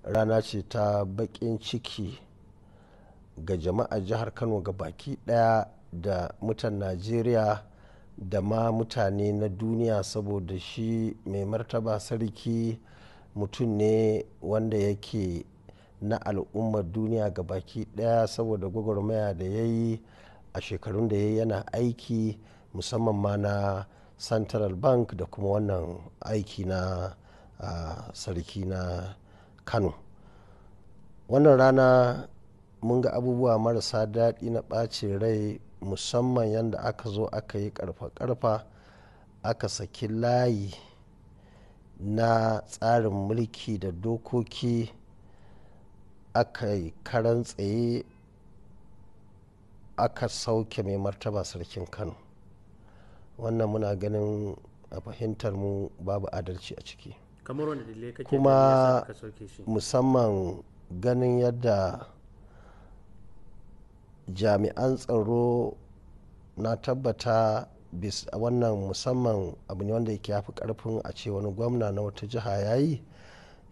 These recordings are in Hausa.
rana ce ta baƙin ciki ga jama'ar jihar Kano ga baki ɗaya da mutan Najeriya da ma mutane na duniya, saboda shi mai martaba sarki mutum ne wanda yake na al'ummar duniya ga baki ɗaya, saboda gwagwarmaya da ya yi a shekarun da ya yi yana aiki musamman ma na central bank da kuma wannan aiki na sarki na Kano. Wannan rana mun ga abubuwa marasa daɗi na ɓacin rai, musamman yadda aka zo aka yi ƙarfa-ƙarfa aka saki layi na tsarin mulki da dokoki, aka yi karan tsaye aka sauke mai martaba sarkin Kano. Wannan muna ganin a fahimtar mu babu adalci a ciki, kuma musamman ganin yadda jami'an tsaro na tabbata wannan musamman abu ne wanda yake yafi karfin a ce wani gwamna na wata jiha ya yi,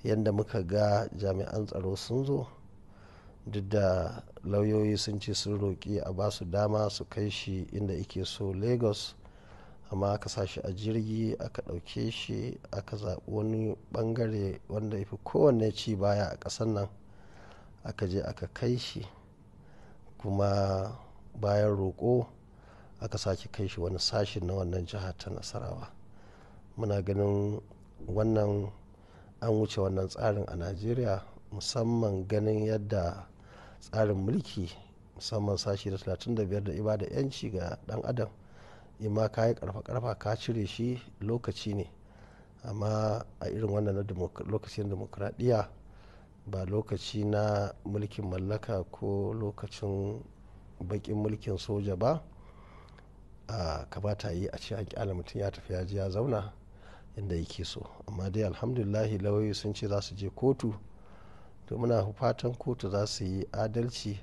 yadda muka ga jami'an tsaro sun zo, duk da lauyoyi sun ce sun roƙi a ba su dama su kai shi inda yake so Lagos, amma aka sa shi a jirgi aka ɗauke shi aka zaɓi wani ɓangare wanda ya fi kowanne ci baya a ƙasar nan aka je aka kai shi, kuma bayan roƙo aka sake kai shi wani sashin na wannan jiha ta Nasarawa. Muna ganin wannan an wuce wannan tsarin a Najeriya, musamman ganin yadda tsarin mulki musamman sashi da 35 da ibada yanci ga dan adam, ima ka yi karfa ka cire shi lokaci ne, amma a irin wannan lokacin demokradiyya ba lokaci na mulkin mallaka ko lokacin bakin mulkin soja ba, kamata yi a ce an kyala mutum ya tafi ya ji ya zauna inda yake so. Amma dai alhamdulillahi lauyoyi sun ce za su je kotu, to muna fatan kotu za su yi adalci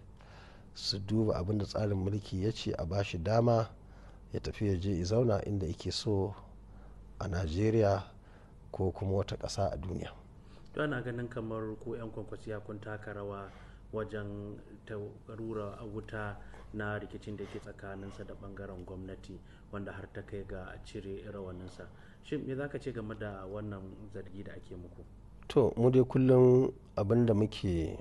su duba abin da tsarin mulki ya ce a bashi dama ya tafi ya je ya zauna inda yake so a Najeriya ko kuma wata ƙasa a duniya. To ana ganin kamar ko 'yan kwankwasiyya kun taka rawa wajen rura wuta na rikicin da ke tsakaninsa da bangaren gwamnati, wanda har ta kai ga a cire rawaninsa. Shin me za ka ce game da wannan zargi da ake muku? To mu dai kullum abin da muke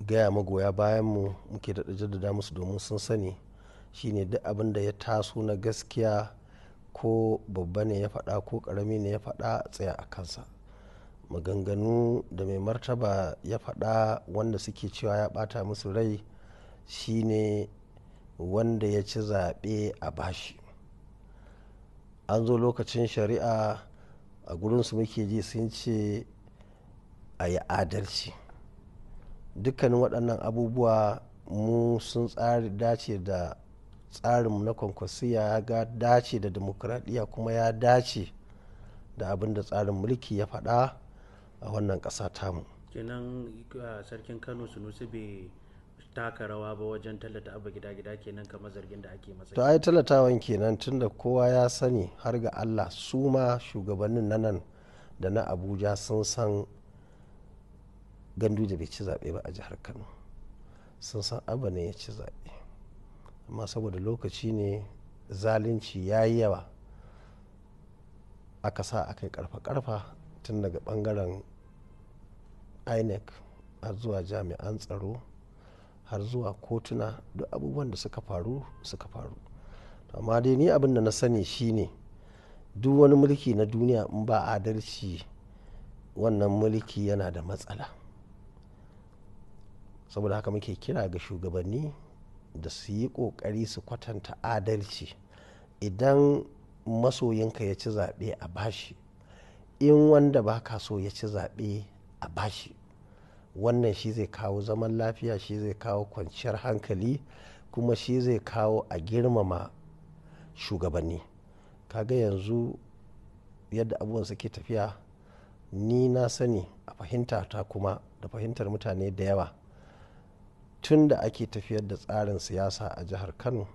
gaya magoya bayan mu muke da jaddada musu domin sun sani shine duk abin da ya taso na gaskiya, ko babba ne ya faɗa ko ƙarami ne ya faɗa, tsaya a kansa. Maganganu da mai martaba ya faɗa wanda suke cewa ya ɓata musu rai shine wanda ya ci zaɓe a bashi. An zo lokacin shari'a a gurinsu muke ji sun ce a yi adalci. Dukkanin waɗannan abubuwa mu sun dace da tsarinmu na kwankwasiyya, ya ga dace da demokradiyya, kuma ya dace da abin da tsarin mulki ya faɗa a wannan ƙasa tamu. Kenan sarkin Kano Sanusi bai taka rawa ba wajen tallata abu gida-gida, kenan kamar zargin da ake masa. To ai tallatawan kenan, tunda kowa ya sani har ga Allah, su ma shugabannin na nan da na Abuja sun san Ganduje bai ci zaɓe ba a jihar Kano, sun san Abba ne ya ci zaɓe, amma saboda lokaci ne zalunci ya yi yawa aka sa aka yi karfa tun daga bangaren INEC har zuwa jami'an tsaro har zuwa kotuna, duk abubuwan da suka faru. Amma dai ni abin da na sani shine duk wani mulki na duniya in ba adalci, wannan mulki yana da matsala. Saboda haka muke kira ga shugabanni da su yi kokari su kwatanta adalci. Idan masoyinka ya ci zaɓe a bashi, in wanda ba ka so ya ci zaɓe a bashi, wannan shi zai kawo zaman lafiya, shi zai kawo kwanciyar hankali, kuma shi zai kawo a girmama shugabanni. Kaga yanzu yadda abubuwan suke tafiya, ni na sani a fahimta ta kuma da fahimtar mutane da yawa, tun da ake tafiyar da tsarin siyasa a jihar Kano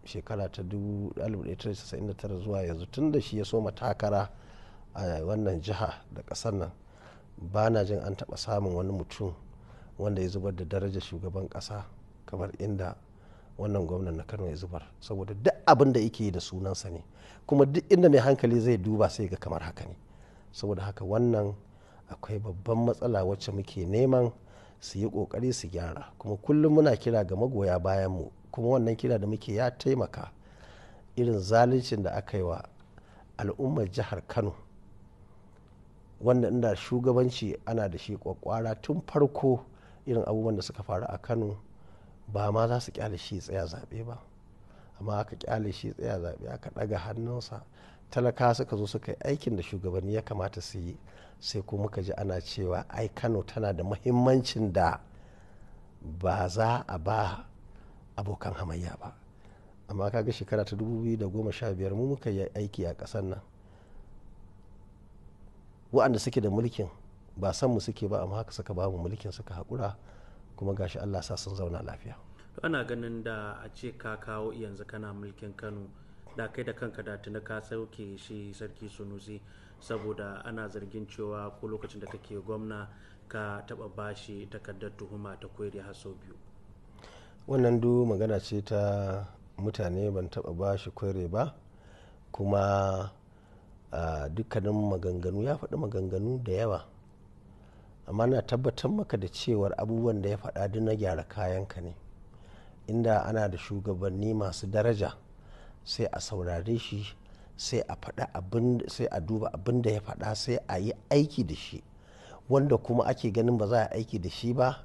shekara ta 1999 zuwa yanzu, tun da shi ya soma takara a wannan jiha da ƙasar nan, ba na jin an taɓa samun wani mutum wanda ya zubar da darajar shugaban ƙasa kamar inda wannan gwamnan na kano ya zubar, saboda duk abin da yake da sunansa ne, kuma duk inda mai hankali zai duba sai ga kamar haka ne. Saboda haka wannan akwai babban matsala wacce muke neman su yi kokari su gyara, kuma kullum muna kira ga magoya bayan mu, kuma wannan kira da muke ya taimaka. Irin zaluncin da aka yi wa al'ummar jihar kano, wanda inda shugabanci ana da shi kwakwara tun farko, irin abubuwan da suka faru a kano ba ma za su kyale shi tsaya zaɓe ba, amma aka kyale shi tsaya zaɓe, aka ɗaga hannunsa, talaka suka zo suka yi aikin da shugabanni ya kamata su yi, sai ko muka ji ana cewa ai kano tana da muhimmancin da ba za a ba abokan hamayya ba. Amma kaga shekara ta 2015 mu muka yi aiki a ƙasar nan, waɗanda suke da mulkin ba san mu suke ba, amma haka suka ba mu mulkin, suka haƙura, kuma gashi Allah sa sun zauna lafiya. Ana ganin da a ce ka kawo yanzu kana mulkin kano, da kai da kanka da tuni ka sauke shi sarki sanusi, saboda ana zargin cewa ko lokacin da kake gwamna ka taba bashi takardar tuhuma ta kwere har sau biyu. Wannan duk magana ce ta mutane, ban taba bashi kwere ba, kuma dukkanin maganganu ya faɗi maganganu da yawa, amma na tabbatar maka da cewar abubuwan da ya faɗa duk na gyara kayanka ne. Inda ana da shugabanni masu daraja sai a saurare shi, sai a faɗa abin, sai a duba abin da ya faɗa, sai a yi aiki da shi. Wanda kuma ake ganin ba za a aiki da shi ba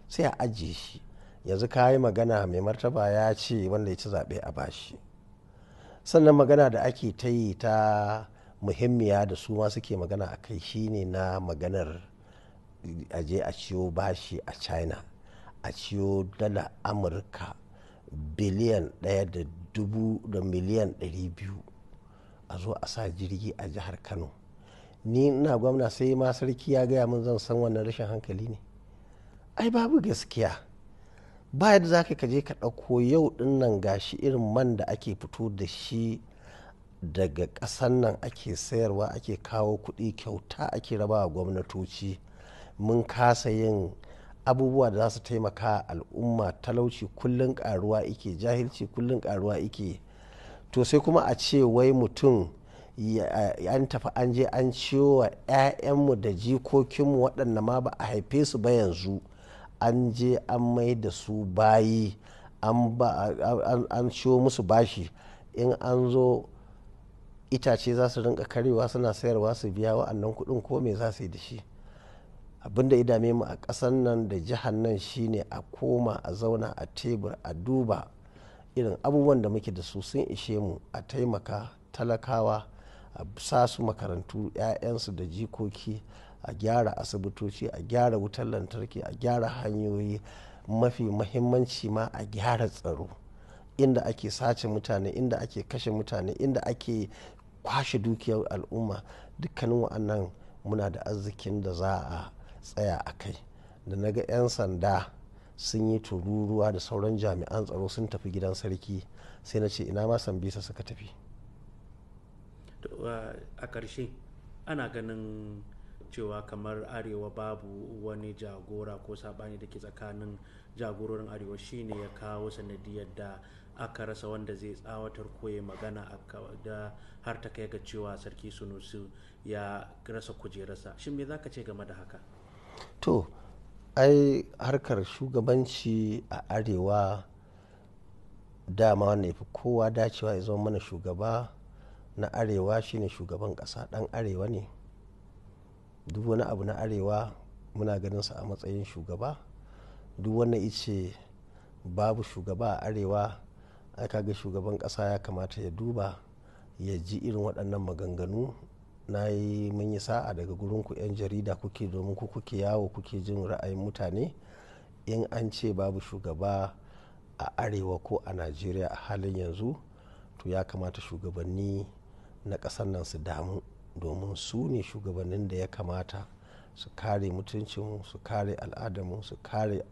sai a ajiye shi. Yanzu ka yi magana, mai martaba ya ce wanda ya ci zaɓe a bashi. Sannan magana da ake ta yi ta muhimmiya da su ma suke magana a kai shine na maganar aje a ciyo bashi a china, a ciyo dala amurka biliyan 1.2 a zo a sa jirgi a jihar kano. Ni ina gwamna sai ma sarki ya gaya min zan san wannan rashin hankali ne? Ai babu gaskiya. Ba yadda za ka je ka ɗauko yau ɗin nan gashi irin man da ake fito da shi daga ƙasan nan ake sayarwa, ake kawo kuɗi kyauta ake rabawa gwamnatoci. Mun kasa yin abubuwa da za su taimaka al'umma, talauci kullum karuwa ike, jahilci kullum karuwa ike. To sai kuma a ce wai mutum an tafi an je an ciyo wa 'ya'yanmu da jikokinmu waɗanda ma ba a haife su ba yanzu, an je an mai da su bayi, an ciyo musu bashi. In an zo itace za su rinka karewa suna sayarwa su biya wa'annan kuɗin, ko me za su yi da shi? Abin da ya dame mu a ƙasar nan da jihar nan shine a koma a zauna a tebur a duba irin abubuwan da muke da su sun ishe mu, a taimaka talakawa, a sa su makarantu 'ya'yansu da jikoki, a gyara asibitoci, a gyara wutar lantarki, a gyara hanyoyi, mafi mahimmanci ma a gyara tsaro. Inda ake sace mutane, inda ake kashe mutane, inda ake kwashe dukiyar al'umma, dukkanin wa'annan muna da arzikin da za a tsaya a kai. Da na ga 'yan sanda sun yi tururuwa da sauran jami'an tsaro sun tafi gidan sarki, sai na ce ina ma Sambisa suka tafi. A ƙarshe ana ganin cewa kamar arewa babu wani jagora ko saɓani da ke tsakanin jagororin arewa shine ya kawo sanadiyar da aka rasa wanda zai tsawatar koya magana da har ta kai ga cewa sarki sanusi ya rasa kujerarsa. Shin me za ka ce game da haka? To ai harkar shugabanci a arewa dama wanda ya fi kowa dacewa ya zama mana shugaba na arewa shine shugaban ƙasa. Ɗan arewa ne, duk wani abu na arewa muna ganin sa a matsayin shugaba. Duk wanda ice babu shugaba a arewa, aka ga shugaban ƙasa ya kamata ya duba ya ji irin waɗannan maganganu. Mun yi sa'a daga gurin ku 'yan jarida kuke, domin ku kuke yawo kuke jin ra'ayin mutane. In an ce babu shugaba a arewa ko a najeriya a halin yanzu, to ya kamata shugabanni na ƙasar nan su damu, domin su ne shugabannin da ya kamata su kare mutuncinmu, su kare al'adarmu, su kare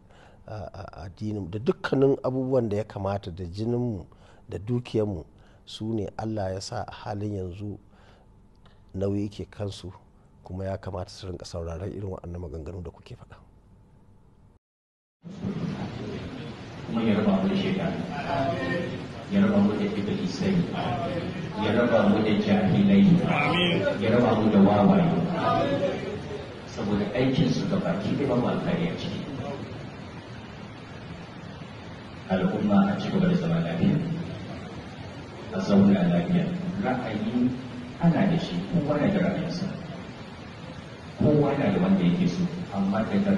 addinin da dukkanin abubuwan da ya kamata, da jininmu da dukiyarmu. Su ne Allah ya sa a halin yanzu nauyi ke kansu, kuma ya kamata su rinka sauraron irin waɗannan maganganu da kuke faɗa. kuma ya raba mu da shekaru, ya raba mu da iblisai, ya raba mu da jahilai, ya raba mu da wawaye, saboda aikinsu ga baki da babu alkhairi a ciki. Al'umma a ci gaba da zama lafiya, a zauna lafiya. Ra'ayi ana da shi, kowa na da ra'ayinsa, kowa na da wanda yake so, amma daga